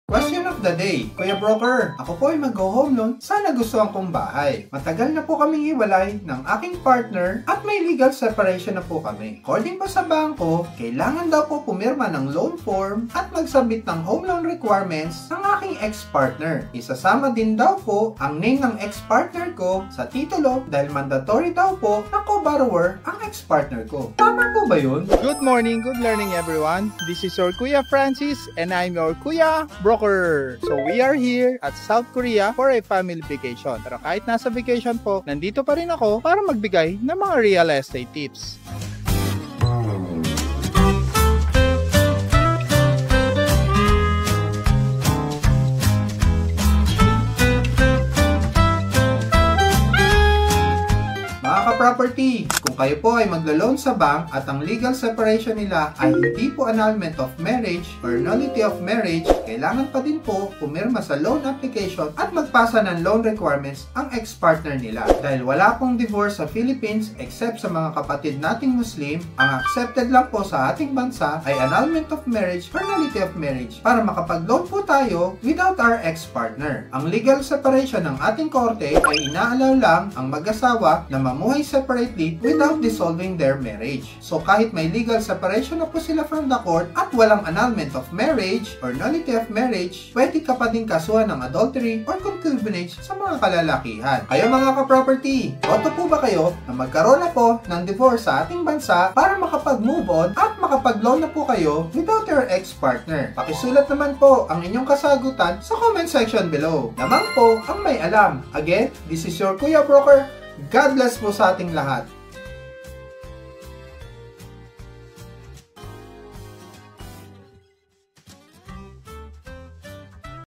Question of the day. Kuya Broker, ako po ay mag-home loan sa nagustuhan kong bahay. Matagal na po kaming hiwalay ng aking partner at may legal separation na po kami. According po sa bangko, kailangan daw po pumirma ng loan form at mag-submit ng home loan requirements ng aking ex-partner. Isasama din daw po ang name ng ex-partner ko sa titulo dahil mandatory daw po na co-borrower ang ex-partner ko. Tama po ba yun? Good morning, good learning everyone. This is your Kuya Francis and I'm your Kuya Broker. So we are here at South Korea for a family vacation. Pero kahit nasa vacation po, nandito pa rin ako para magbigay ng mga real estate tips. Property. Kung kayo po ay maglo-loan sa bank at ang legal separation nila ay hindi po annulment of marriage or nullity of marriage, kailangan pa din po pumirma sa loan application at magpasa ng loan requirements ang ex-partner nila. Dahil wala pong divorce sa Philippines except sa mga kapatid nating Muslim, ang accepted lang po sa ating bansa ay annulment of marriage or nullity of marriage para makapag-loan po tayo without our ex-partner. Ang legal separation ng ating korte ay inaalaw lang ang mag-asawa na mamuhay separately without dissolving their marriage. So kahit may legal separation na po sila from the court at walang annulment of marriage or nullity of marriage, pwede ka pa din kasuhan ng adultery or concubinage sa mga kalalakihan. Kayo mga ka-property, boto po ba kayo na magkaroon na po ng divorce sa ating bansa para makapag-move on at makapag-loan na po kayo without your ex-partner? Pakisulat naman po ang inyong kasagutan sa comment section below. Lamang po ang may alam. Again, this is your Kuya Broker. God bless po sa ating lahat.